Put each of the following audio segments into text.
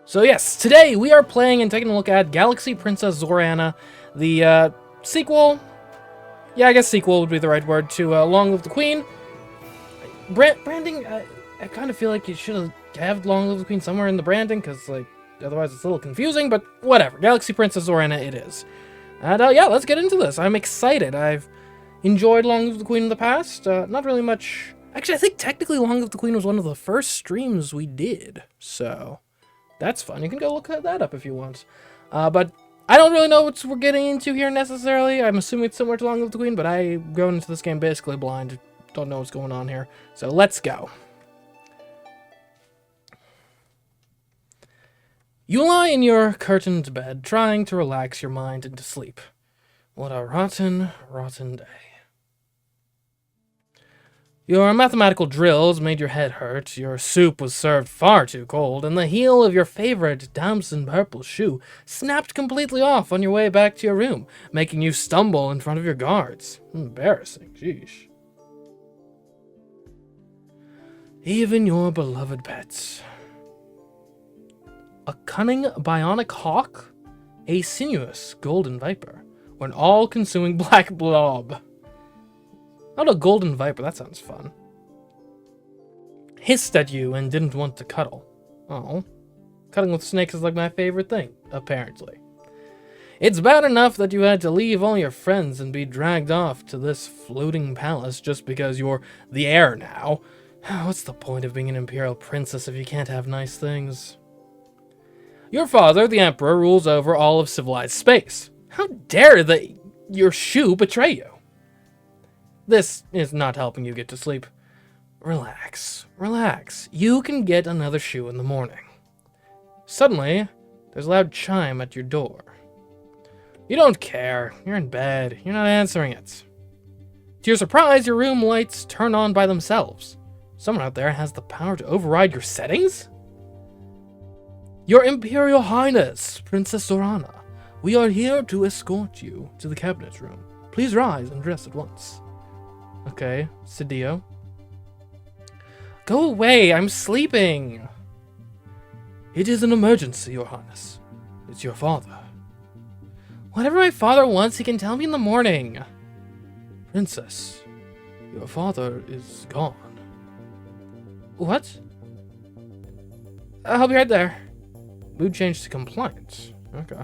So yes, today we are playing and taking a look at Galaxy Princess Zorana, the sequel. Yeah, I guess sequel would be the right word to Long Live the Queen. Branding, I kind of feel like you should have Long Live the Queen somewhere in the branding, because like otherwise it's a little confusing. But whatever, Galaxy Princess Zorana it is. And yeah, let's get into this. I'm excited. I've enjoyed Long Live the Queen in the past. Not really much. Actually, I think technically Long Live the Queen was one of the first streams we did. So that's fun. You can go look that up if you want. But I don't really know what we're getting into here necessarily. I'm assuming it's similar to Long Live the Queen, but I'm going into this game basically blind. Don't know what's going on here. So let's go. You lie in your curtained bed, trying to relax your mind into sleep. What a rotten, rotten day. Your mathematical drills made your head hurt, your soup was served far too cold, and the heel of your favorite damson purple shoe snapped completely off on your way back to your room, making you stumble in front of your guards. Embarrassing, sheesh. Even your beloved pets. A cunning bionic hawk, a sinuous golden viper, or an all-consuming black blob. Not a golden viper, that sounds fun. Hissed at you and didn't want to cuddle. Oh. Cuddling with snakes is like my favorite thing, apparently. It's bad enough that you had to leave all your friends and be dragged off to this floating palace just because you're the heir now. What's the point of being an Imperial Princess if you can't have nice things? Your father, the Emperor, rules over all of civilized space. How dare your shoe betray you? This is not helping you get to sleep. Relax, relax. You can get another shoe in the morning. Suddenly, there's a loud chime at your door. You don't care. You're in bed. You're not answering it. To your surprise, your room lights turn on by themselves. Someone out there has the power to override your settings? Your Imperial Highness, Princess Zorana, we are here to escort you to the cabinet room. Please rise and dress at once. Okay, Sidio. Go away, I'm sleeping! It is an emergency, Your Highness. It's your father. Whatever my father wants, he can tell me in the morning. Princess, your father is gone. What? I'll be right there. Mood change to compliant. Okay.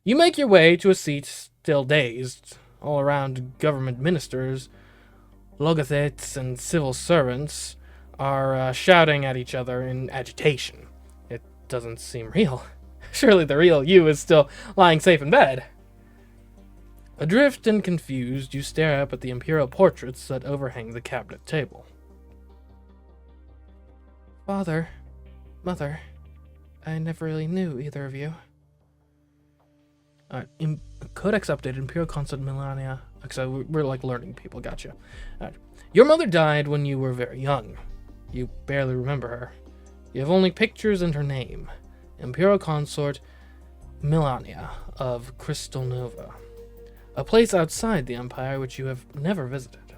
You make your way to a seat, still dazed. All around, government ministers, logothetes, and civil servants are shouting at each other in agitation. It doesn't seem real. Surely the real you is still lying safe in bed. Adrift and confused, you stare up at the imperial portraits that overhang the cabinet table. Father, Mother, I never really knew either of you. Codex updated, Imperial Consort Melania. So we're like learning people, gotcha. Your mother died when you were very young. You barely remember her. You have only pictures and her name. Imperial Consort Melania of Crystal Nova. A place outside the Empire which you have never visited.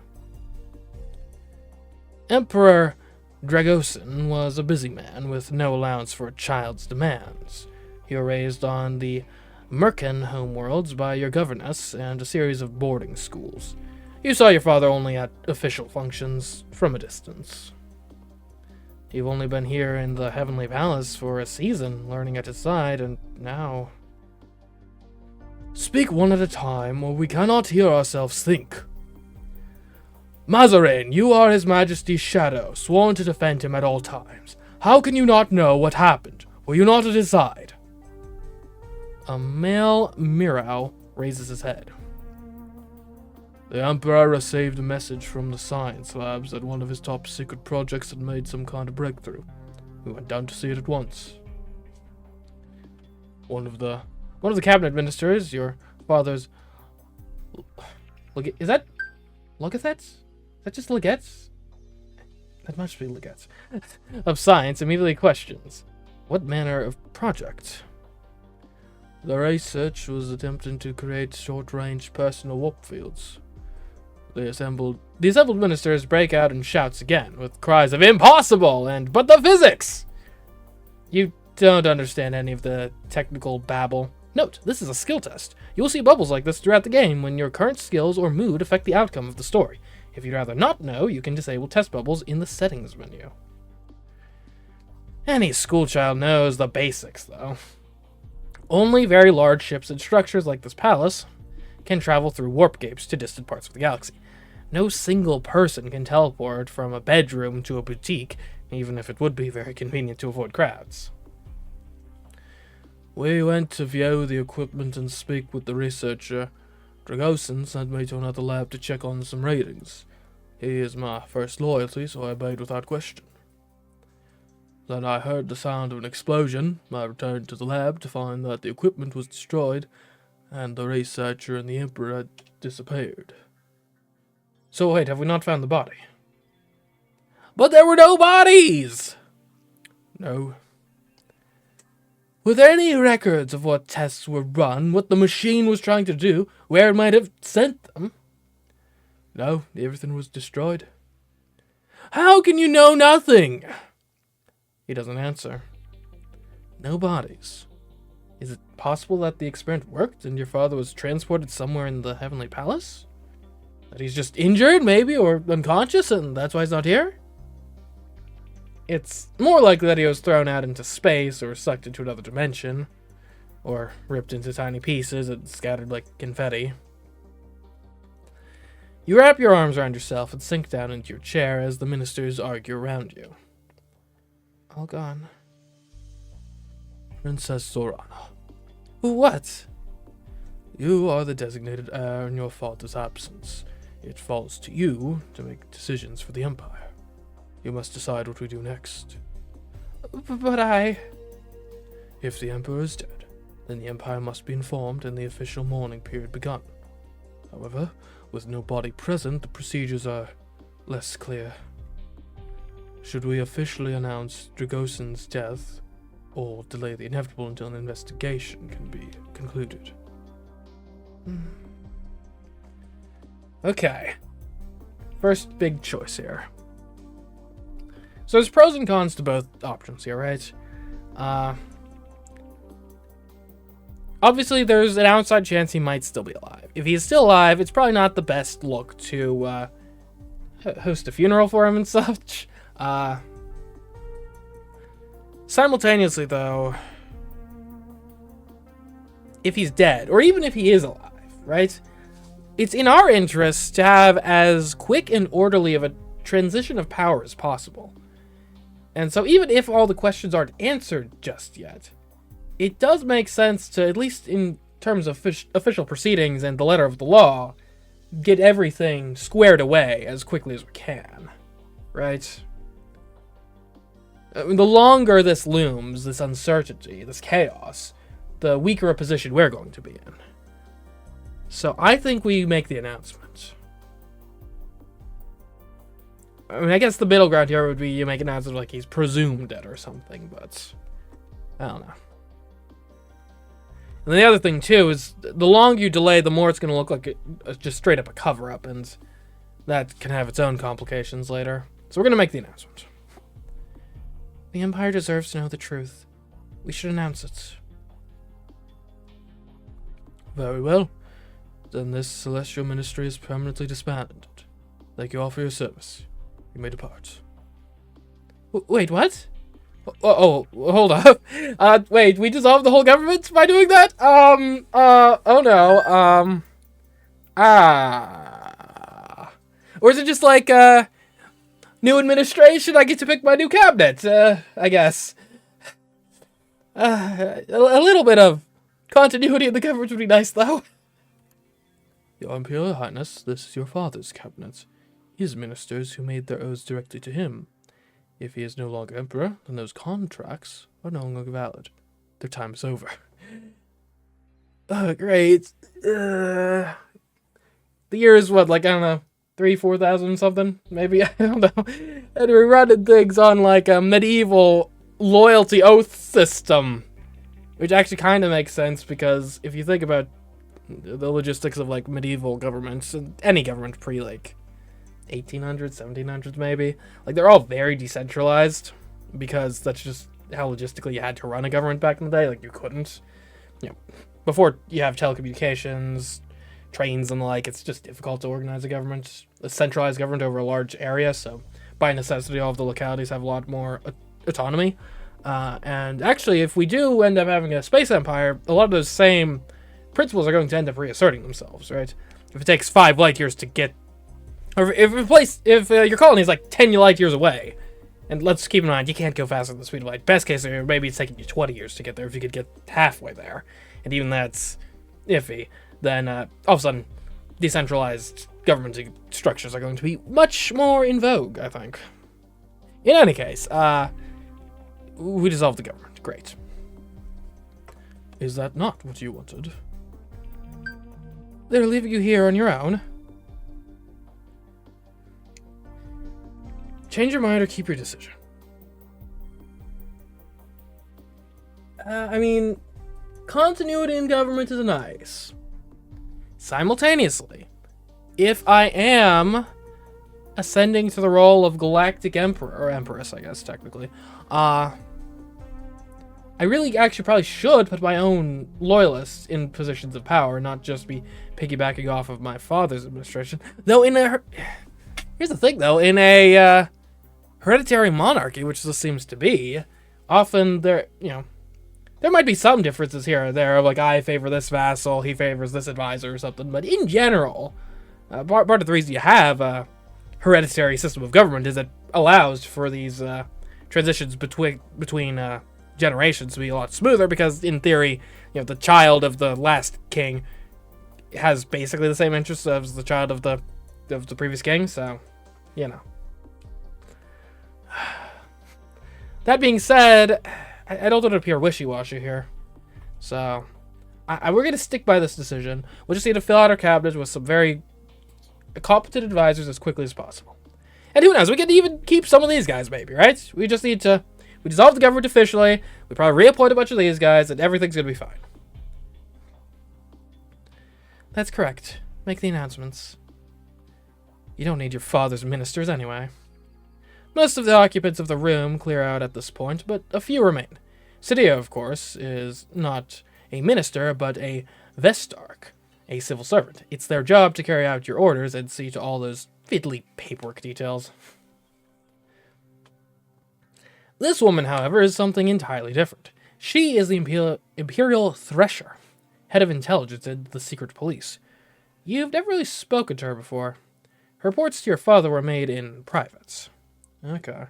Emperor Dragosin was a busy man with no allowance for a child's demands. You were raised on the Merkin homeworlds by your governess and a series of boarding schools. You saw your father only at official functions from a distance. You've only been here in the Heavenly Palace for a season, learning at his side, and now... Speak one at a time, or we cannot hear ourselves think. Mazarin, you are His Majesty's shadow, sworn to defend him at all times. How can you not know what happened? Were you not at his side? A male Mirau raises his head. The Emperor received a message from the science labs that one of his top secret projects had made some kind of breakthrough. We went down to see it at once. One of the cabinet ministers, your father's... Is that Logothets? Is that just Legates? That must be Legates. Of science immediately questions. What manner of project? The research was attempting to create short-range personal warp fields. The assembled ministers break out in shouts again, with cries of "Impossible!" and "But the physics!" You don't understand any of the technical babble. Note, this is a skill test. You'll see bubbles like this throughout the game when your current skills or mood affect the outcome of the story. If you'd rather not know, you can disable test bubbles in the settings menu. Any schoolchild knows the basics, though. Only very large ships and structures like this palace can travel through warp gates to distant parts of the galaxy. No single person can teleport from a bedroom to a boutique, even if it would be very convenient to avoid crowds. We went to view the equipment and speak with the researcher. Dragosin sent me to another lab to check on some ratings. He is my first loyalty, so I obeyed without question. Then I heard the sound of an explosion. I returned to the lab to find that the equipment was destroyed, and the researcher and the Emperor had disappeared. So wait, have we not found the body? But there were no bodies! No. Were there any records of what tests were run, what the machine was trying to do, where it might have sent them? No, everything was destroyed. How can you know nothing? He doesn't answer. No bodies. Is it possible that the experiment worked and your father was transported somewhere in the Heavenly Palace? That he's just injured, maybe, or unconscious, and that's why he's not here? It's more likely that he was thrown out into space, or sucked into another dimension, or ripped into tiny pieces and scattered like confetti. You wrap your arms around yourself and sink down into your chair as the ministers argue around you. All gone. Princess Zorana. What? You are the designated heir in your father's absence. It falls to you to make decisions for the Empire. You must decide what we do next. But I... If the Emperor is dead, then the Empire must be informed and the official mourning period begun. However, with no body present, the procedures are less clear. Should we officially announce Dragosin's death, or delay the inevitable until an investigation can be concluded? Okay. First big choice here. So there's pros and cons to both options here, right? Obviously, there's an outside chance he might still be alive. If he's still alive, it's probably not the best look to host a funeral for him and such. Simultaneously, though, if he's dead, or even if he is alive, right? It's in our interest to have as quick and orderly of a transition of power as possible. And so even if all the questions aren't answered just yet, it does make sense to, at least in terms of official proceedings and the letter of the law, get everything squared away as quickly as we can, right? I mean, the longer this looms, this uncertainty, this chaos, the weaker a position we're going to be in. So I think we make the announcement. I mean, I guess the middle ground here would be you make an announcement like he's presumed dead or something, but I don't know. And the other thing, too, is the longer you delay, the more it's going to look like just straight up a cover-up, and that can have its own complications later. So we're going to make the announcement. The Empire deserves to know the truth. We should announce it. Very well. Then this celestial ministry is permanently disbanded. Thank you all for your service. You may depart. Wait, what? Oh, hold up. Wait, we dissolved the whole government by doing that? Oh no, Or is it just like, new administration, I get to pick my new cabinet, I guess. A little bit of continuity in the government would be nice, though. Your Imperial Highness, this is your father's cabinet. His ministers who made their oaths directly to him. If he is no longer emperor, then those contracts are no longer valid. Their time is over. Great. The year is what, like, I don't know, 4,000 something? Maybe, I don't know. And we're running things on, like, a medieval loyalty oath system. Which actually kind of makes sense, because if you think about the logistics of, like, medieval governments, and any government pre, like, 1800s, 1700s maybe. Like, they're all very decentralized because that's just how logistically you had to run a government back in the day. Like, you couldn't. You know, before you have telecommunications, trains and the like, it's just difficult to organize a centralized government over a large area, so by necessity all of the localities have a lot more autonomy. And actually, if we do end up having a space empire, a lot of those same principles are going to end up reasserting themselves, right? If it takes 5 light years to get, or if your colony is like 10 light years away, and let's keep in mind, you can't go faster than the speed of light. Best case scenario, maybe it's taking you 20 years to get there if you could get halfway there. And even that's iffy. Then all of a sudden, decentralized government structures are going to be much more in vogue, I think. In any case, we dissolved the government. Great. Is that not what you wanted? They're leaving you here on your own. Change your mind or keep your decision. I mean, continuity in government is nice. Simultaneously, if I am ascending to the role of Galactic Emperor, or Empress, I guess, technically, I really actually probably should put my own loyalists in positions of power, not just be piggybacking off of my father's administration. Though here's the thing, though, in a hereditary monarchy, which this seems to be, often there might be some differences here or there, like I favor this vassal, he favors this advisor or something, but in general, part of the reason you have a hereditary system of government is it allows for these transitions between generations to be a lot smoother, because in theory, the child of the last king has basically the same interests as the child of the previous king, so, That being said, I don't want to appear wishy-washy here, so we're going to stick by this decision. We'll just need to fill out our cabinet with some very competent advisors as quickly as possible. And who knows, we can even keep some of these guys, maybe, right? We just need to... We dissolve the government officially, we probably reappoint a bunch of these guys, and everything's going to be fine. That's correct. Make the announcements. You don't need your father's ministers anyway. Most of the occupants of the room clear out at this point, but a few remain. Cydia, of course, is not a minister, but a Vestarch, a civil servant. It's their job to carry out your orders and see to all those fiddly paperwork details. This woman, however, is something entirely different. She is the Imperial Thresher, head of intelligence in the secret police. You've never really spoken to her before. Her reports to your father were made in private. Okay.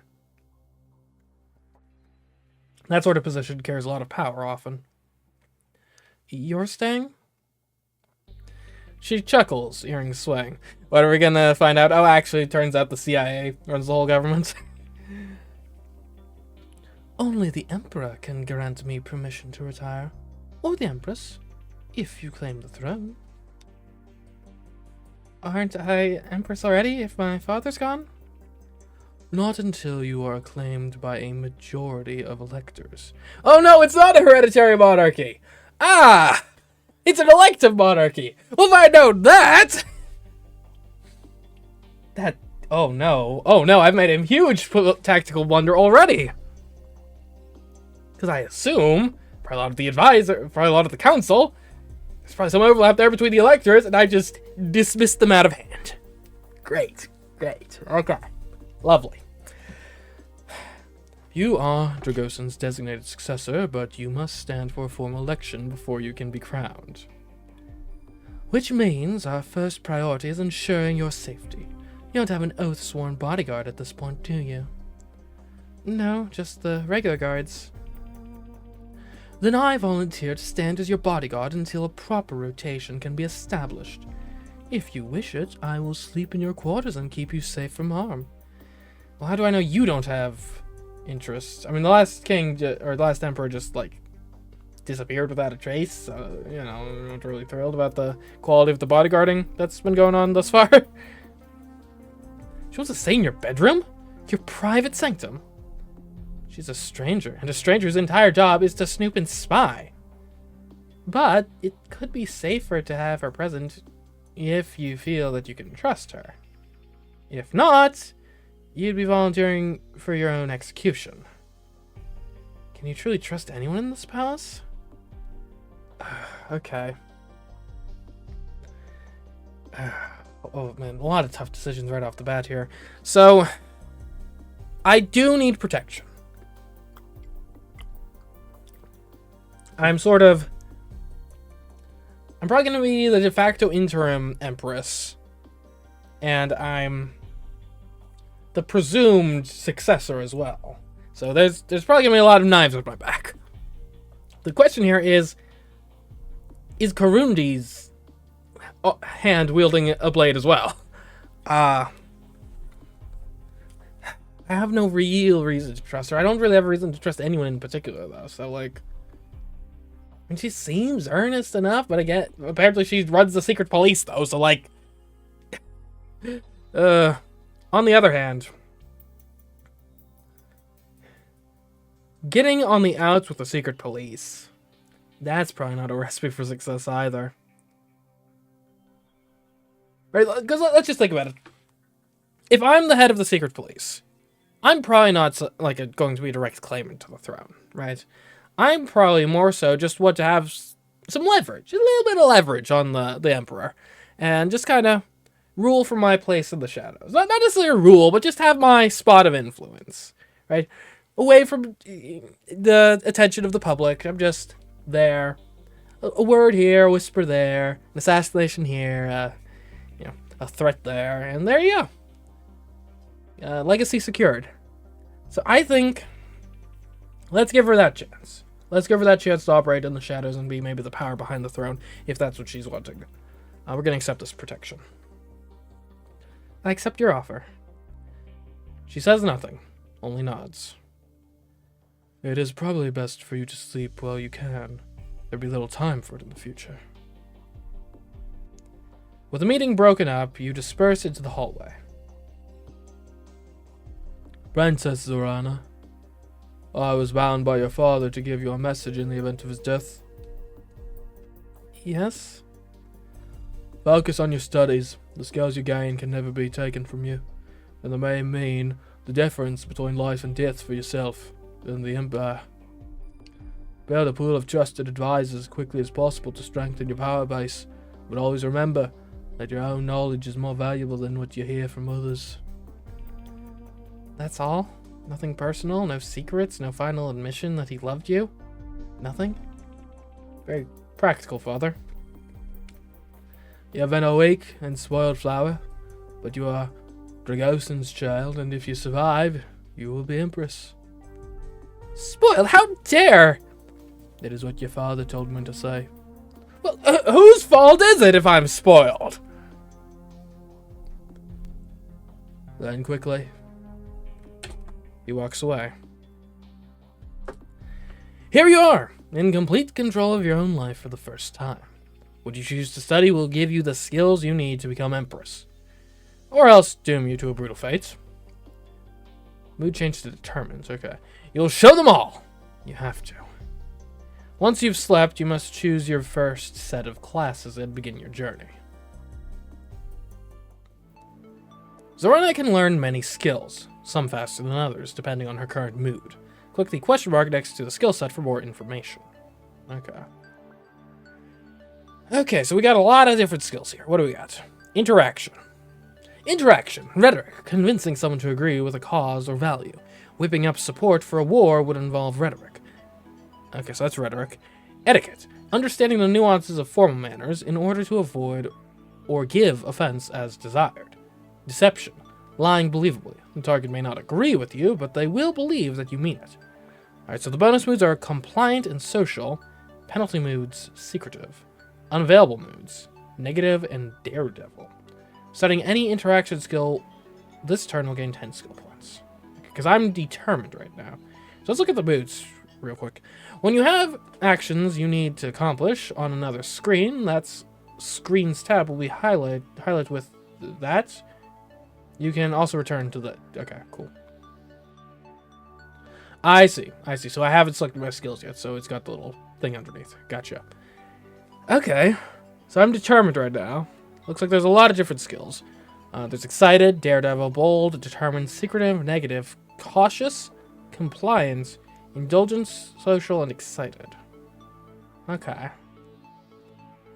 That sort of position carries a lot of power, often. You're staying? She chuckles, earrings swaying. What are we gonna find out? Oh, actually, it turns out the CIA runs the whole government. Only the Emperor can grant me permission to retire. Or the Empress, if you claim the throne. Aren't I Empress already, if my father's gone? Not until you are acclaimed by a majority of electors. Oh no, it's not a hereditary monarchy! Ah! It's an elective monarchy! Well, if I'd known that! Oh no, I've made a huge tactical blunder already! Because I assume, probably a lot of the advisor, probably a lot of the council, there's probably some overlap there between the electors, and I just dismissed them out of hand. Great. Okay. Lovely. You are Dragosin's designated successor, but you must stand for a formal election before you can be crowned. Which means our first priority is ensuring your safety. You don't have an oath-sworn bodyguard at this point, do you? No, just the regular guards. Then I volunteer to stand as your bodyguard until a proper rotation can be established. If you wish it, I will sleep in your quarters and keep you safe from harm. Well, how do I know you don't have interests? I mean, the last king, or the last emperor just, disappeared without a trace, so, I'm not really thrilled about the quality of the bodyguarding that's been going on thus far. She wants to stay in your bedroom? Your private sanctum? She's a stranger, and a stranger's entire job is to snoop and spy. But it could be safer to have her present if you feel that you can trust her. If not, you'd be volunteering for your own execution. Can you truly trust anyone in this palace? Okay. Oh man, a lot of tough decisions right off the bat here. So, I do need protection. I'm probably going to be the de facto interim empress. And I'm the presumed successor as well. So there's probably going to be a lot of knives at my back. The question here is Karundi's hand wielding a blade as well? I have no real reason to trust her. I don't really have a reason to trust anyone in particular, though. So, like, I mean, she seems earnest enough, but again, apparently she runs the secret police, though. So, like, on the other hand, getting on the outs with the secret police, that's probably not a recipe for success either. Right? Because let's just think about it. If I'm the head of the secret police, I'm probably not going to be a direct claimant to the throne, right? I'm probably more so just want to have some leverage, a little bit of leverage on the emperor, and just kind of rule from my place in the shadows. Not necessarily rule, but just have my spot of influence, right? Away from the attention of the public. I'm just there. A word here, a whisper there, an assassination here, a threat there, and there you go. Legacy secured. So I think, let's give her that chance. Let's give her that chance to operate in the shadows and be maybe the power behind the throne, if that's what she's wanting. We're going to accept this protection. I accept your offer. She says nothing, only nods. It is probably best for you to sleep while you can. There'll be little time for it in the future. With the meeting broken up, you disperse into the hallway. Princess Zorana, I was bound by your father to give you a message in the event of his death. Yes? Focus on your studies. The skills you gain can never be taken from you, and they may mean the difference between life and death for yourself and the Empire. Build a pool of trusted advisors as quickly as possible to strengthen your power base, but always remember that your own knowledge is more valuable than what you hear from others. That's all? Nothing personal? No secrets? No final admission that he loved you? Nothing? Very practical, father. You have been a weak and spoiled flower, but you are Dragosin's child, and if you survive, you will be Empress. Spoiled? How dare! It is what your father told me to say. Well, whose fault is it if I'm spoiled? Then quickly, he walks away. Here you are, in complete control of your own life for the first time. What you choose to study will give you the skills you need to become Empress, or else doom you to a brutal fate. Mood change to determined, okay. You'll show them all! You have to. Once you've slept, you must choose your first set of classes and begin your journey. Zorana can learn many skills, some faster than others, depending on her current mood. Click the question mark next to the skill set for more information. Okay, so we got a lot of different skills here. What do we got? Interaction. Interaction. Rhetoric. Convincing someone to agree with a cause or value. Whipping up support for a war would involve rhetoric. Okay, so that's rhetoric. Etiquette. Understanding the nuances of formal manners in order to avoid or give offense as desired. Deception. Lying believably. The target may not agree with you, but they will believe that you mean it. Alright, so the bonus moods are compliant and social. Penalty moods, secretive. Unavailable moods, negative and daredevil. Studying any interaction skill this turn will gain 10 skill points. Because I'm determined right now. So let's look at the moods real quick. When you have actions you need to accomplish on another screen, that's screen's tab will be highlight with that. You can also return to the... Okay, cool. I see. So I haven't selected my skills yet, so it's got the little thing underneath. Gotcha. Okay, so I'm determined right now. Looks like there's a lot of different skills. There's excited, daredevil, bold, determined, secretive, negative, cautious, compliant, Indulgence, social, and excited. Okay.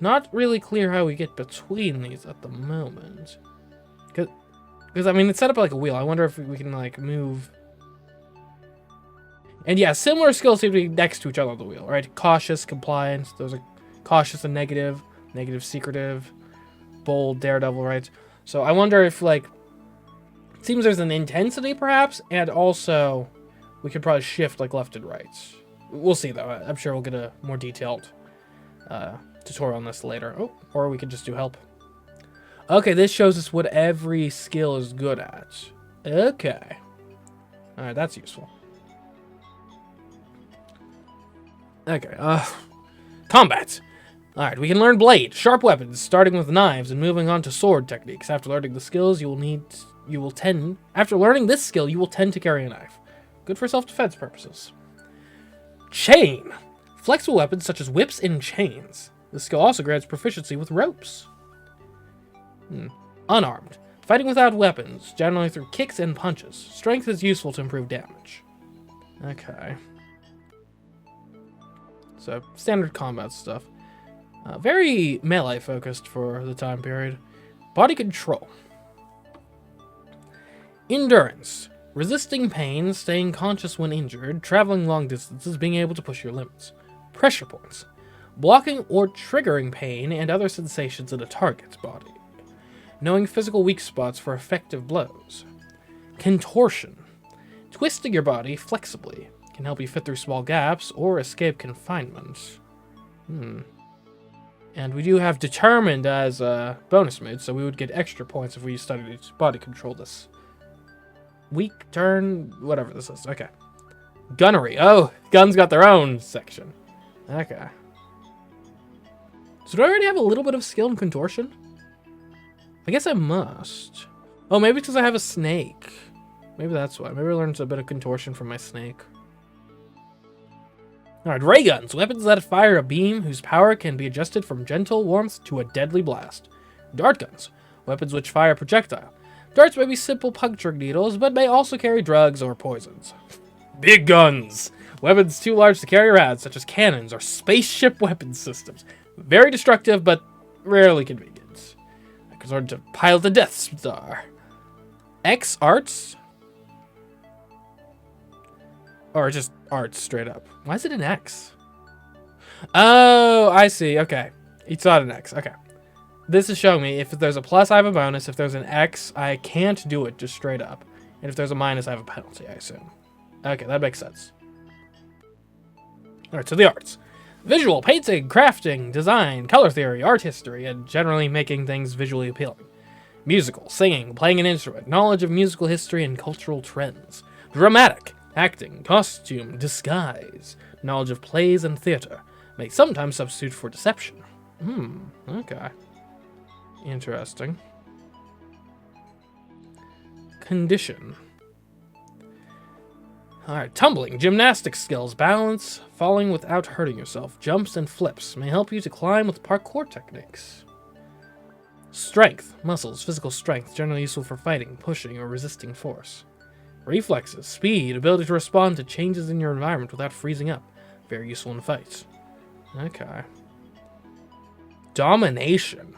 Not really clear how we get between these at the moment. Because, I mean, it's set up like a wheel. I wonder if we can, like, move. And yeah, similar skills seem to be next to each other on the wheel, right? Cautious, compliance. Those are cautious and negative. Negative, secretive. Bold, daredevil, right? So I wonder if, like, it seems there's an intensity, perhaps, and also we could probably shift, like, left and right. We'll see, though. I'm sure we'll get a more detailed tutorial on this later. Oh, or we could just do help. Okay, this shows us what every skill is good at. Okay. Alright, that's useful. Okay, combat. Alright, we can learn blade, sharp weapons, starting with knives and moving on to sword techniques. After learning the skills, after learning this skill, you will tend to carry a knife. Good for self-defense purposes. Chain. Flexible weapons such as whips and chains. This skill also grants proficiency with ropes. Unarmed. Fighting without weapons, generally through kicks and punches. Strength is useful to improve damage. Okay. So, standard combat stuff. Very melee focused for the time period. Body control. Endurance. Resisting pain, staying conscious when injured, traveling long distances, being able to push your limits. Pressure points. Blocking or triggering pain and other sensations in a target's body. Knowing physical weak spots for effective blows. Contortion. Twisting your body flexibly. Can help you fit through small gaps or escape confinement. And we do have determined as a bonus mode, so we would get extra points if we studied body control this. Weak turn, whatever this is. Okay. Gunnery. Oh, guns got their own section. Okay. So do I already have a little bit of skill in contortion? I guess I must. Oh, maybe because I have a snake. Maybe that's why. Maybe I learned a bit of contortion from my snake. Alright, ray guns. Weapons that fire a beam whose power can be adjusted from gentle warmth to a deadly blast. Dart guns. Weapons which fire a projectile. Darts may be simple puncturing needles, but may also carry drugs or poisons. Big guns. Weapons too large to carry around, such as cannons or spaceship weapon systems. Very destructive, but rarely convenient. Resort to pilot the Death Star. X arts? Or just arts straight up. Why is it an X? Oh, I see. Okay. It's not an X. Okay. This is showing me if there's a plus, I have a bonus. If there's an X, I can't do it just straight up. And if there's a minus, I have a penalty, I assume. Okay, that makes sense. Alright, so the arts. Visual, painting, crafting, design, color theory, art history, and generally making things visually appealing. Musical, singing, playing an instrument, knowledge of musical history and cultural trends. Dramatic, acting, costume, disguise, knowledge of plays and theater. May sometimes substitute for deception. Okay. Interesting. Condition. Alright, tumbling, gymnastic skills, balance, falling without hurting yourself, jumps and flips may help you to climb with parkour techniques. Strength, muscles, physical strength, generally useful for fighting, pushing, or resisting force. Reflexes, speed, ability to respond to changes in your environment without freezing up, very useful in fights. Okay. Domination.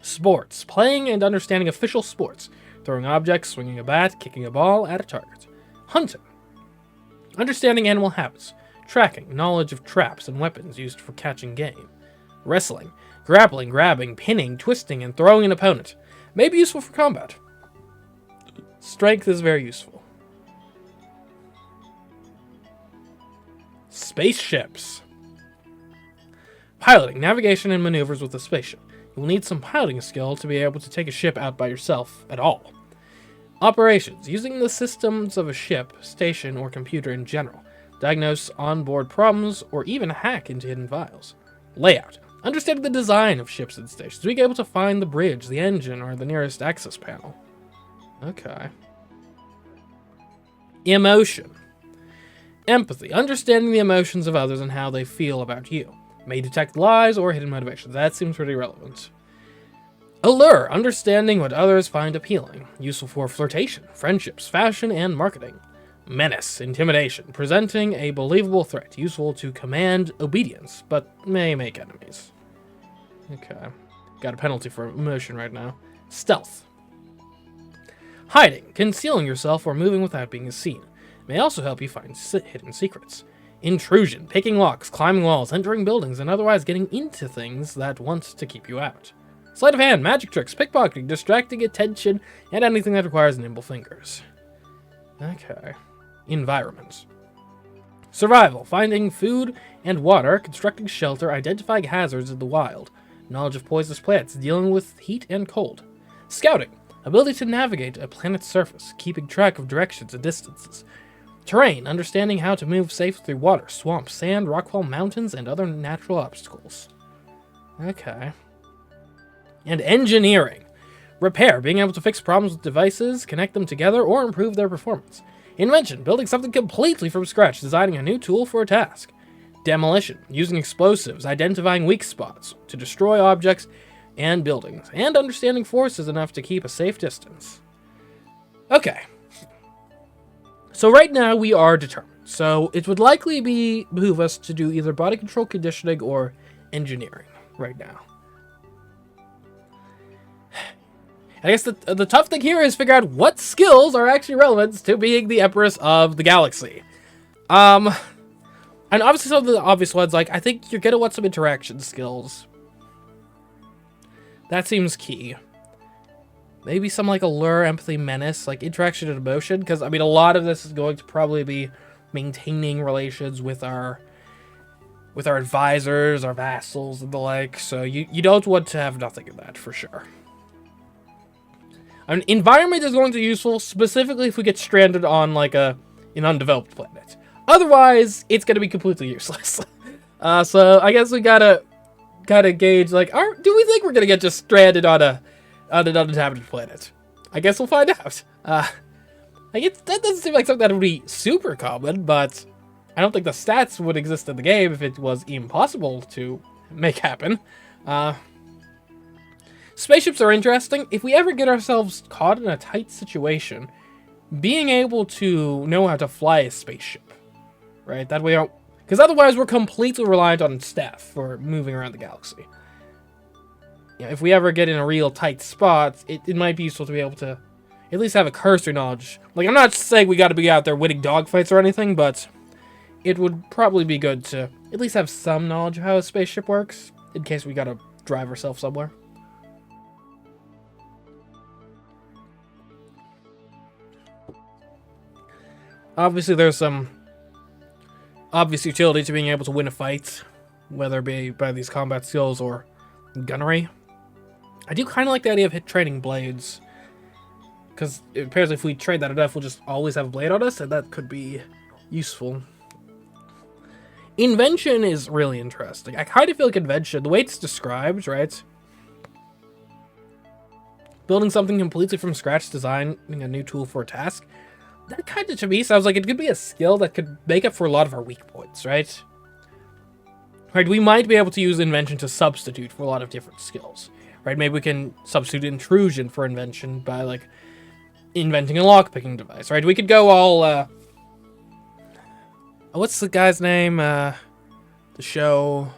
Sports, playing and understanding official sports, throwing objects, swinging a bat, kicking a ball at a target. Hunting. Understanding animal habits. Tracking. Knowledge of traps and weapons used for catching game. Wrestling. Grappling, grabbing, pinning, twisting, and throwing an opponent. May be useful for combat. Strength is very useful. Spaceships. Piloting. Navigation and maneuvers with a spaceship. You will need some piloting skill to be able to take a ship out by yourself at all. Operations. Using the systems of a ship, station, or computer in general. Diagnose onboard problems, or even hack into hidden files. Layout. Understanding the design of ships and stations. Being able to find the bridge, the engine, or the nearest access panel. Okay. Emotion. Empathy. Understanding the emotions of others and how they feel about you. May detect lies or hidden motivations. That seems pretty relevant. Allure. Understanding what others find appealing. Useful for flirtation, friendships, fashion, and marketing. Menace, intimidation, presenting a believable threat, useful to command obedience, but may make enemies. Okay, got a penalty for emotion right now. Stealth. Hiding, concealing yourself or moving without being seen, may also help you find hidden secrets. Intrusion, picking locks, climbing walls, entering buildings, and otherwise getting into things that want to keep you out. Sleight of hand, magic tricks, pickpocketing, distracting attention, and anything that requires nimble fingers. Okay. Environment. Survival, finding food and water, constructing shelter, identifying hazards in the wild. Knowledge of poisonous plants, dealing with heat and cold. Scouting, ability to navigate a planet's surface, keeping track of directions and distances. Terrain, understanding how to move safely through water, swamps, sand, rockfall, mountains, and other natural obstacles. Okay. And engineering. Repair, being able to fix problems with devices, connect them together, or improve their performance. Invention, building something completely from scratch, designing a new tool for a task. Demolition, using explosives, identifying weak spots to destroy objects and buildings, and understanding forces enough to keep a safe distance. Okay. So right now we are determined. So it would likely behoove us to do either body control, conditioning, or engineering right now. I guess the tough thing here is figure out what skills are actually relevant to being the Empress of the Galaxy. And obviously some of the obvious ones, like, I think you're gonna want some interaction skills. That seems key. Maybe some, like, allure, empathy, menace, like, interaction and emotion, because, I mean, a lot of this is going to probably be maintaining relations with our advisors, our vassals, and the like, so you don't want to have nothing of that, for sure. An environment is going to be useful, specifically if we get stranded on, like, an undeveloped planet. Otherwise, it's going to be completely useless. So I guess we gotta gauge, like, do we think we're going to get just stranded on an uninhabited planet? I guess we'll find out. I guess that doesn't seem like something that would be super common, but I don't think the stats would exist in the game if it was impossible to make happen. Spaceships are interesting. If we ever get ourselves caught in a tight situation, being able to know how to fly a spaceship, right? That way, because otherwise we're completely reliant on staff for moving around the galaxy. Yeah, if we ever get in a real tight spot, it might be useful to be able to at least have a cursory knowledge. Like, I'm not saying we got to be out there winning dogfights or anything, but it would probably be good to at least have some knowledge of how a spaceship works in case we got to drive ourselves somewhere. Obviously, there's some obvious utility to being able to win a fight, whether it be by these combat skills or gunnery. I do kind of like the idea of training blades, because it appears if we trade that enough, we'll just always have a blade on us, and that could be useful. Invention is really interesting. I kind of feel like invention, the way it's described, right? Building something completely from scratch, designing a new tool for a task. That kind of, to me, sounds like it could be a skill that could make up for a lot of our weak points, right? Right, we might be able to use invention to substitute for a lot of different skills, right? Maybe we can substitute intrusion for invention by, like, inventing a lockpicking device, right? We could go all, what's the guy's name? The show...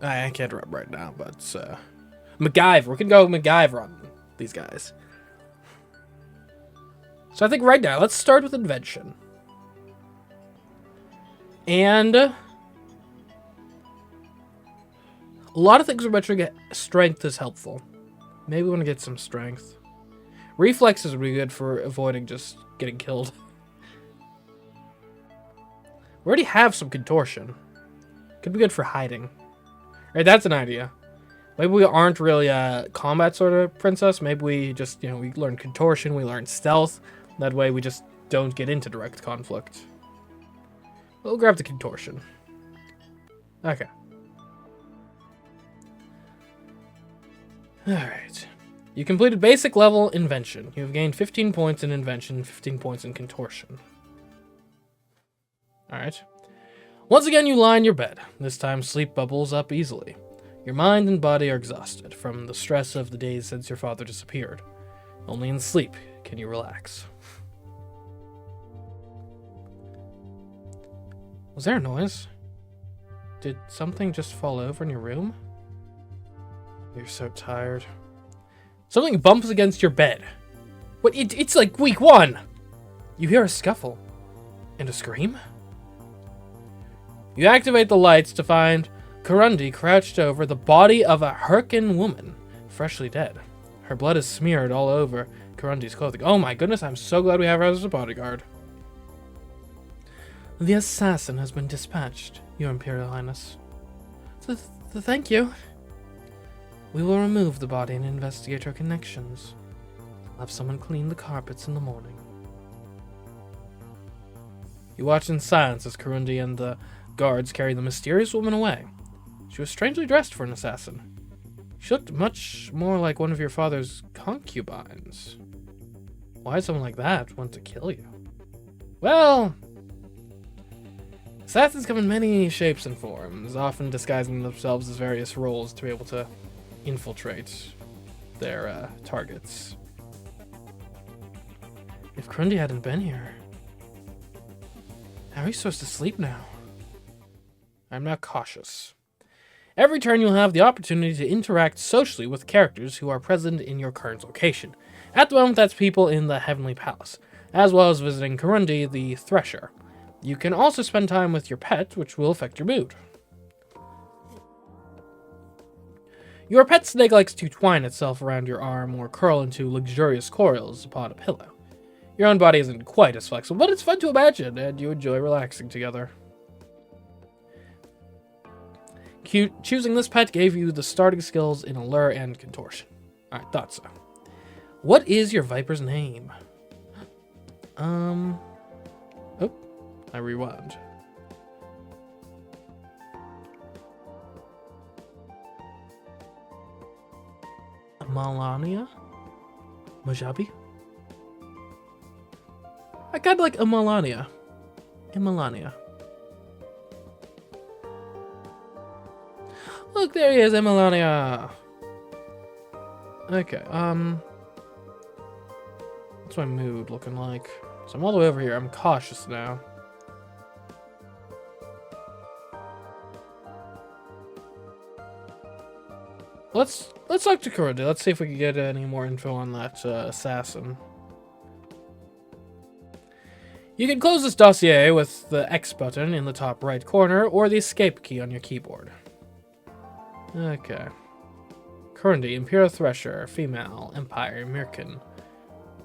I can't remember right now, but, MacGyver. We could go MacGyver on these guys. So I think right now, let's start with invention. And a lot of things are mentioning strength is helpful. Maybe we want to get some strength. Reflexes would be good for avoiding just getting killed. We already have some contortion. Could be good for hiding. Right, that's an idea. Maybe we aren't really a combat sort of princess. Maybe we just, we learn contortion, we learn stealth. That way we just don't get into direct conflict. We'll grab the contortion. Okay. Alright. You completed basic level invention. You have gained 15 points in invention, 15 points in contortion. Alright. Once again, you lie in your bed. This time, sleep bubbles up easily. Your mind and body are exhausted from the stress of the days since your father disappeared. Only in sleep can you relax. Was there a noise? Did something just fall over in your room? You're so tired. Something bumps against your bed. What? It's like week 1. You hear a scuffle. And a scream? You activate the lights to find Kurundi crouched over the body of a Hyrcan woman, freshly dead. Her blood is smeared all over Kurundi's clothing. Oh my goodness, I'm so glad we have her as a bodyguard. The assassin has been dispatched, Your Imperial Highness. Thank you. We will remove the body and investigate her connections. I'll have someone clean the carpets in the morning. You watch in silence as Kurundi and the guards carry the mysterious woman away. She was strangely dressed for an assassin. She looked much more like one of your father's concubines. Why someone like that want to kill you? Well, assassins come in many shapes and forms, often disguising themselves as various roles to be able to infiltrate their targets. If Kurundi hadn't been here, how are you supposed to sleep now? I'm now cautious. Every turn you'll have the opportunity to interact socially with characters who are present in your current location. At the moment, that's people in the Heavenly Palace, as well as visiting Kurundi the Thresher. You can also spend time with your pet, which will affect your mood. Your pet snake likes to twine itself around your arm or curl into luxurious coils upon a pillow. Your own body isn't quite as flexible, but it's fun to imagine, and you enjoy relaxing together. Choosing this pet gave you the starting skills in Allure and Contortion. Alright, thought so. What is your Viper's name? Oh, I rewound. Melania? Mojabi? I kind of like Melania. Melania. Look, there he is, Melania. Okay, what's my mood looking like? So I'm all the way over here. I'm cautious now. Let's talk to Kurundi. Let's see if we can get any more info on that assassin. You can close this dossier with the X button in the top right corner or the escape key on your keyboard. Okay. Kurundi, Imperial Thresher, female, Empire, Mirkin.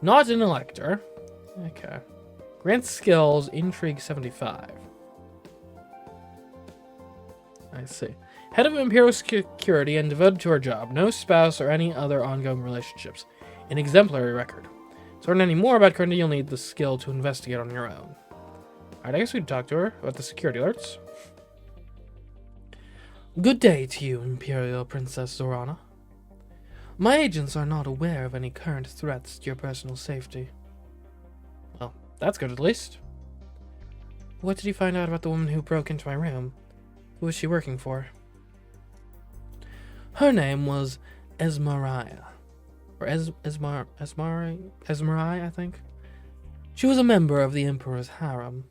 Not an elector. Okay. Grant skills, Intrigue 75. I see. Head of Imperial Security and devoted to her job. No spouse or any other ongoing relationships. An exemplary record. To learn any more about Kurundi, you'll need the skill to investigate on your own. Alright, I guess we can talk to her about the security alerts. Good day to you, Imperial Princess Zorana. My agents are not aware of any current threats to your personal safety. Well, that's good at least. What did you find out about the woman who broke into my room? Who was she working for? Her name was Esmeraya. Or Esmerai, I think. She was a member of the Emperor's harem.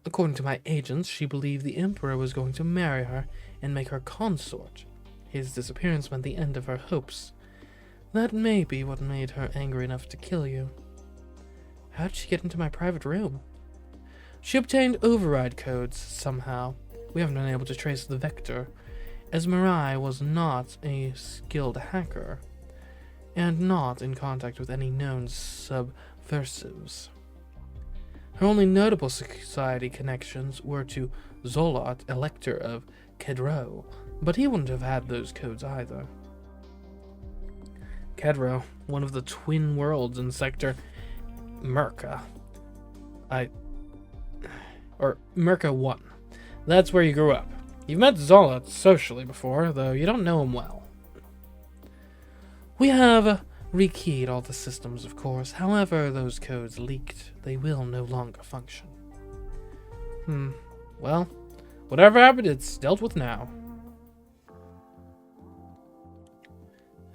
According to my agents, she believed the Emperor was going to marry her and make her consort. His disappearance meant the end of her hopes. That may be what made her angry enough to kill you. How did she get into my private room? She obtained override codes somehow. We haven't been able to trace the vector. Esmerai was not a skilled hacker, and not in contact with any known subversives. Her only notable society connections were to Zolot, Elector of Kedro, but he wouldn't have had those codes either. Kedro, one of the twin worlds in Sector Merca. Merca 1. That's where you grew up. You've met Zolot socially before, though you don't know him well. We have rekeyed all the systems, of course. However, those codes leaked. They will no longer function. Well, whatever happened, it's dealt with now.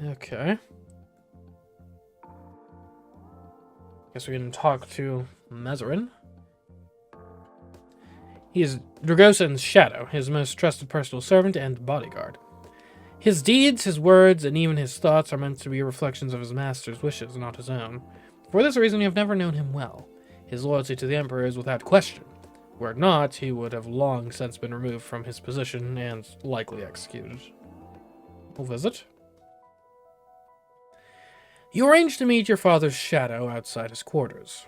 Okay. Guess we can talk to Mezerin. He is Dragosin's shadow, his most trusted personal servant and bodyguard. His deeds, his words, and even his thoughts are meant to be reflections of his master's wishes, not his own. For this reason, you have never known him well. His loyalty to the Emperor is without question. Were it not, he would have long since been removed from his position and likely executed. We'll visit. You arrange to meet your father's shadow outside his quarters.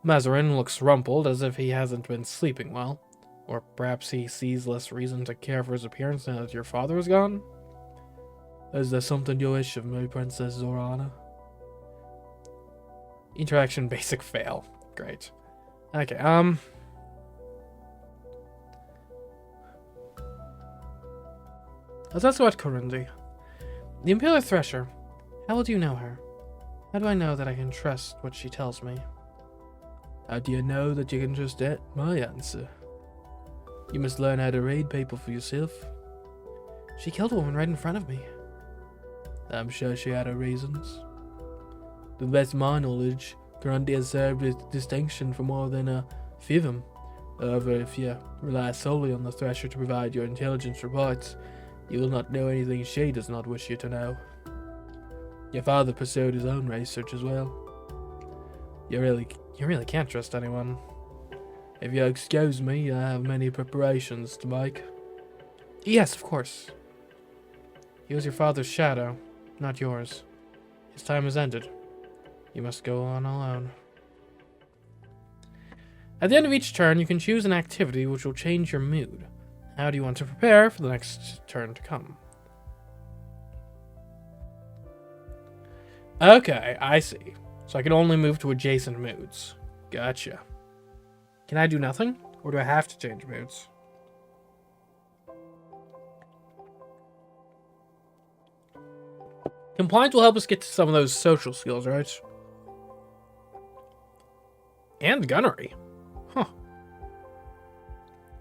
Mazarin looks rumpled, as if he hasn't been sleeping well. Or perhaps he sees less reason to care for his appearance now that your father is gone? Is there something you wish of me, Princess Zorana? Interaction basic fail. Great. Okay, let's ask about Corinthi. The Imperial Thresher. How well do you know her? How do I know that I can trust what she tells me? How do you know that you can trust that? My answer. You must learn how to read people for yourself. She killed a woman right in front of me. I'm sure she had her reasons. To the best of my knowledge, Corinthi has served with distinction for more than a fivum. However, if you rely solely on the Thresher to provide your intelligence reports, you will not know anything she does not wish you to know. Your father pursued his own research as well. You really can't trust anyone. If you'll excuse me, I have many preparations to make. Yes, of course. He was your father's shadow, not yours. His time has ended. You must go on alone. At the end of each turn, you can choose an activity which will change your mood. How do you want to prepare for the next turn to come? Okay, I see. So I can only move to adjacent moods. Gotcha. Can I do nothing? Or do I have to change moods? Compliance will help us get to some of those social skills, right? And gunnery. Huh.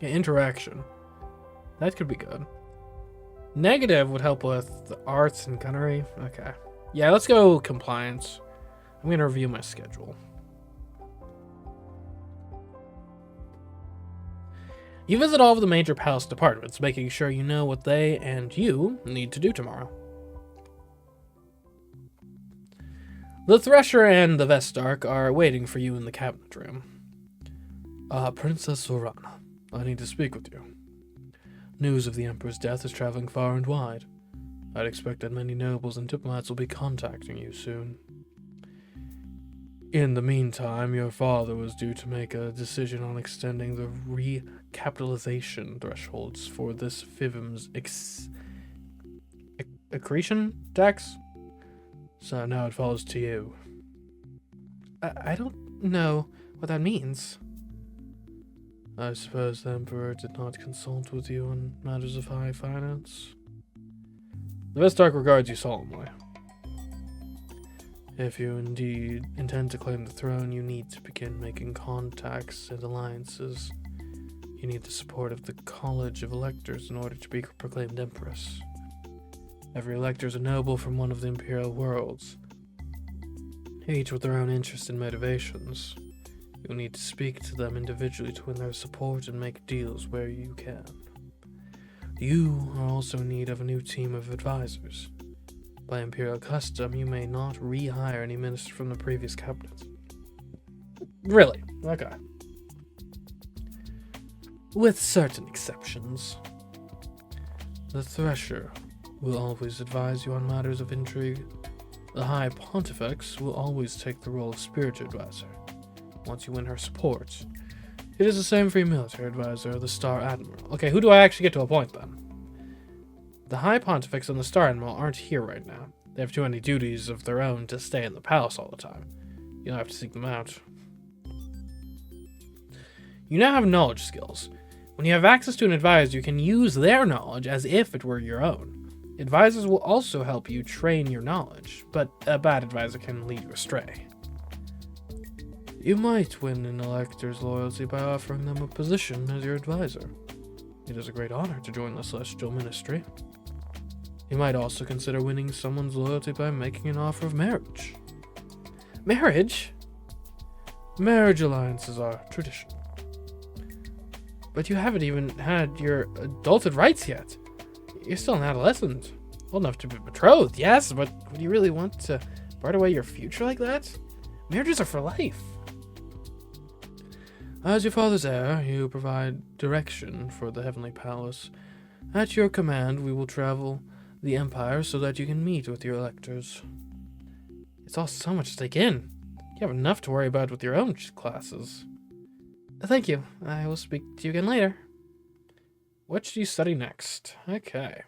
Yeah, interaction. That could be good. Negative would help with the arts and gunnery. Okay. Yeah, let's go compliance. I'm going to review my schedule. You visit all of the major palace departments, making sure you know what they and you need to do tomorrow. The Thresher and the Vestarch are waiting for you in the cabinet room. Princess Zorana, I need to speak with you. News of the Emperor's death is traveling far and wide. I'd expect that many nobles and diplomats will be contacting you soon. In the meantime, your father was due to make a decision on extending the recapitalization thresholds for this FIVM's accretion tax. So now it falls to you. I don't know what that means. I suppose the Emperor did not consult with you on matters of high finance. The Vestarch regards you solemnly. If you indeed intend to claim the throne, you need to begin making contacts and alliances. You need the support of the College of Electors in order to be proclaimed Empress. Every elector is a noble from one of the Imperial worlds, each with their own interests and motivations. You'll need to speak to them individually to win their support and make deals where you can. You are also in need of a new team of advisors. By Imperial custom, you may not rehire any minister from the previous cabinet. Really? Okay. With certain exceptions. The Thresher will always advise you on matters of intrigue. The High Pontifex will always take the role of spiritual advisor, once you win her support. It is the same for your military advisor, the Star Admiral. Okay, who do I actually get to appoint then? The High Pontifex and the Star Admiral aren't here right now. They have too many duties of their own to stay in the palace all the time. You'll have to seek them out. You now have knowledge skills. When you have access to an advisor, you can use their knowledge as if it were your own. Advisors will also help you train your knowledge, but a bad advisor can lead you astray. You might win an elector's loyalty by offering them a position as your advisor. It is a great honor to join the Celestial Ministry. You might also consider winning someone's loyalty by making an offer of marriage. Marriage? Marriage alliances are traditional. But you haven't even had your adulthood rights yet. You're still an adolescent. Old enough to be betrothed, yes, but would you really want to part away your future like that? Marriages are for life. As your father's heir, you provide direction for the Heavenly Palace. At your command, we will travel the Empire so that you can meet with your electors. It's all so much to take in. You have enough to worry about with your own classes. Thank you. I will speak to you again later. What should you study next? Okay.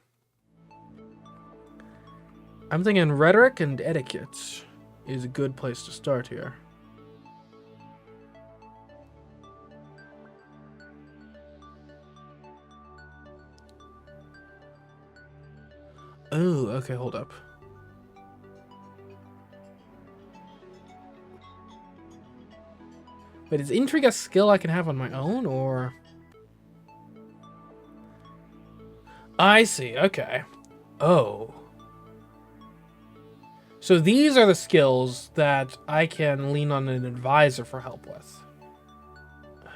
I'm thinking rhetoric and etiquette is a good place to start here. Oh, okay, hold up. But is intrigue a skill I can have on my own, or... I see, okay. Oh. So these are the skills that I can lean on an advisor for help with.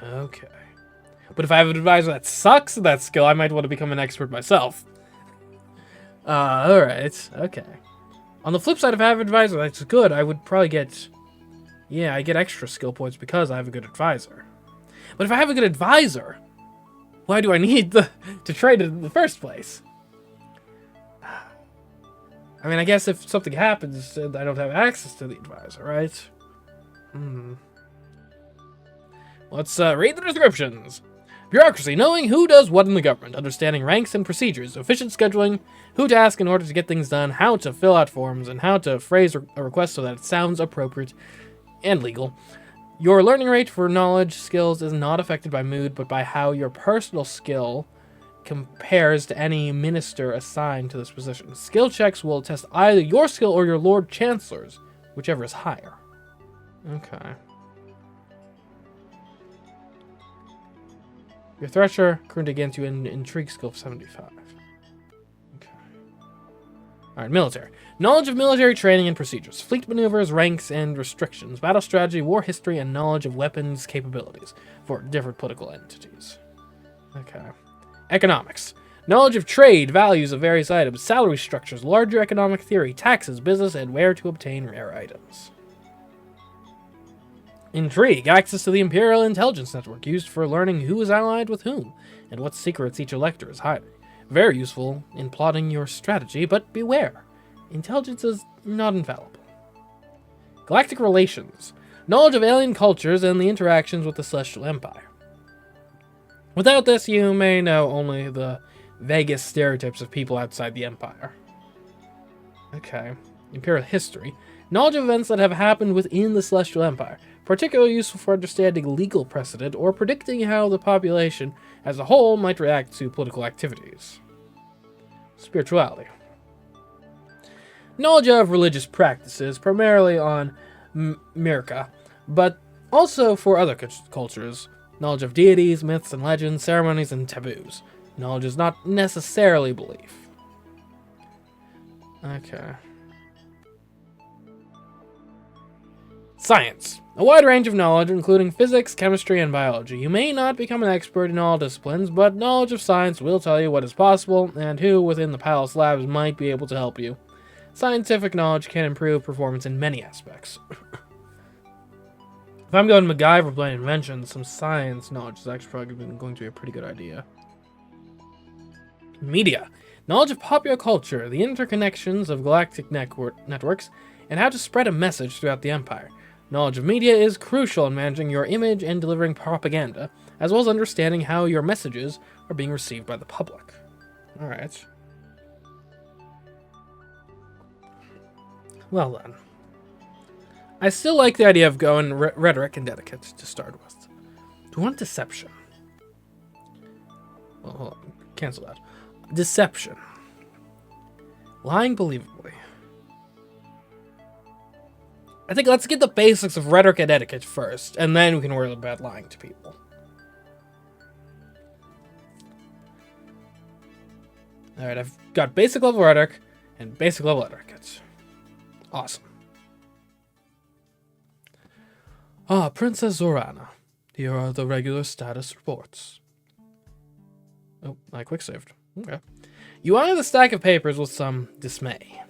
Okay. But if I have an advisor that sucks at that skill, I might want to become an expert myself. Alright, okay. On the flip side, if I have an advisor that's good, I would probably get... Yeah, I get extra skill points because I have a good advisor. But if I have a good advisor, why do I need to trade it in the first place? I mean, I guess if something happens, I don't have access to the advisor, right? Let's read the descriptions. Bureaucracy, knowing who does what in the government, understanding ranks and procedures, efficient scheduling, who to ask in order to get things done, how to fill out forms, and how to phrase a request so that it sounds appropriate and legal. Your learning rate for knowledge skills is not affected by mood, but by how your personal skill compares to any minister assigned to this position. Skill checks will test either your skill or your Lord Chancellor's, whichever is higher. Okay. Your Thresher currently against you in Intrigue skill of 75. Okay. Alright, military. Knowledge of military training and procedures, fleet maneuvers, ranks, and restrictions, battle strategy, war history, and knowledge of weapons capabilities for different political entities. Okay. Economics. Knowledge of trade, values of various items, salary structures, larger economic theory, taxes, business, and where to obtain rare items. Intrigue. Access to the Imperial Intelligence Network, used for learning who is allied with whom, and what secrets each elector is hiding. Very useful in plotting your strategy, but beware. Intelligence is not infallible. Galactic relations. Knowledge of alien cultures and the interactions with the Celestial Empire. Without this, you may know only the vaguest stereotypes of people outside the Empire. Okay. Imperial history. Knowledge of events that have happened within the Celestial Empire, particularly useful for understanding legal precedent or predicting how the population as a whole might react to political activities. Spirituality. Knowledge of religious practices, primarily on Mirka, but also for other cultures. Knowledge of deities, myths and legends, ceremonies, and taboos. Knowledge is not necessarily belief. Okay. Science. A wide range of knowledge, including physics, chemistry, and biology. You may not become an expert in all disciplines, but knowledge of science will tell you what is possible, and who within the Palace labs might be able to help you. Scientific knowledge can improve performance in many aspects. If I'm going MacGyver playing inventions, some science knowledge is actually probably going to be a pretty good idea. Media. Knowledge of popular culture, the interconnections of galactic networks, and how to spread a message throughout the Empire. Knowledge of media is crucial in managing your image and delivering propaganda, as well as understanding how your messages are being received by the public. Alright. Well then. I still like the idea of going rhetoric and etiquette to start with. Do you want deception? Well, hold on. Cancel that. Deception. Lying believably. I think let's get the basics of rhetoric and etiquette first, and then we can worry about lying to people. Alright, I've got basic level rhetoric and basic level etiquette. Awesome. Princess Zorana. Here are the regular status reports. Oh, I quick saved. Okay. You eye the stack of papers with some dismay.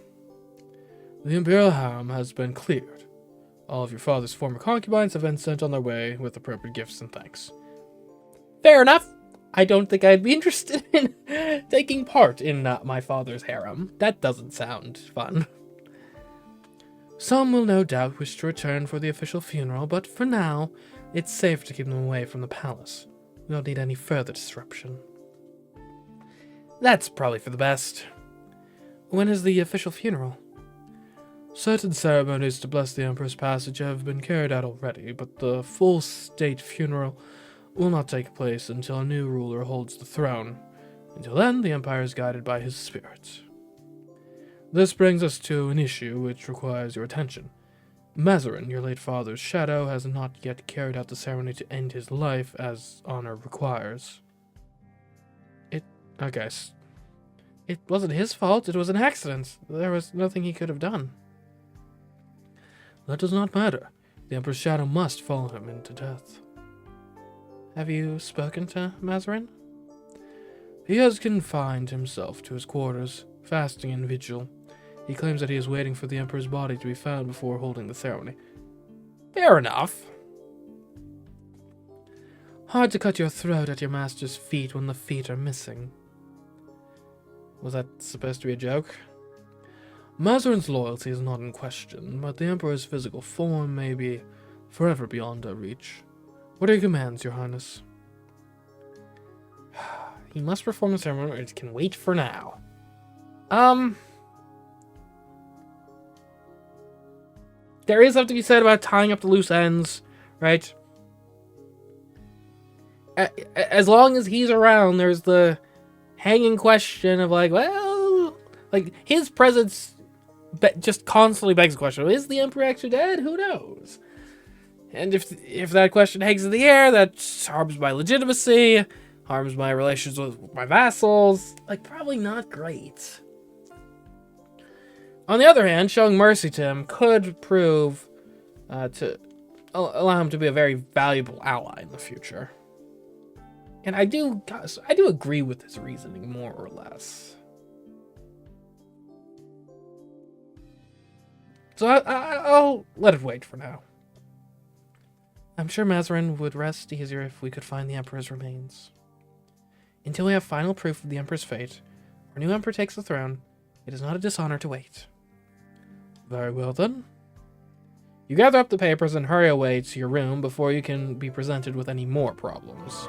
The Imperial harem has been cleared. All of your father's former concubines have been sent on their way with appropriate gifts and thanks. Fair enough. I don't think I'd be interested in taking part in my father's harem. That doesn't sound fun. Some will no doubt wish to return for the official funeral, but for now, it's safe to keep them away from the palace. We don't need any further disruption. That's probably for the best. When is the official funeral? Certain ceremonies to bless the Emperor's passage have been carried out already, but the full state funeral will not take place until a new ruler holds the throne. Until then, the Empire is guided by his spirit. This brings us to an issue which requires your attention. Mazarin, your late father's shadow, has not yet carried out the ceremony to end his life as honor requires. It wasn't his fault, it was an accident. There was nothing he could have done. That does not matter. The Emperor's shadow must follow him into death. Have you spoken to Mazarin? He has confined himself to his quarters, fasting in vigil. He claims that he is waiting for the Emperor's body to be found before holding the ceremony. Fair enough. Hard to cut your throat at your master's feet when the feet are missing. Was that supposed to be a joke? Mazarin's loyalty is not in question, but the Emperor's physical form may be forever beyond our reach. What are your commands, Your Highness? He must perform the ceremony, or it can wait for now. There is something to be said about tying up the loose ends, right? As long as he's around, there's the hanging question of like, well, like his presence just constantly begs the question: is the Emperor actually dead? Who knows? And if that question hangs in the air, that harms my legitimacy, harms my relations with my vassals. Like, probably not great. On the other hand, showing mercy to him could prove to allow him to be a very valuable ally in the future. And I do agree with his reasoning, more or less. So I'll let it wait for now. I'm sure Mazarin would rest easier if we could find the Emperor's remains. Until we have final proof of the Emperor's fate, or a new Emperor takes the throne, it is not a dishonor to wait. Very well then. You gather up the papers and hurry away to your room before you can be presented with any more problems.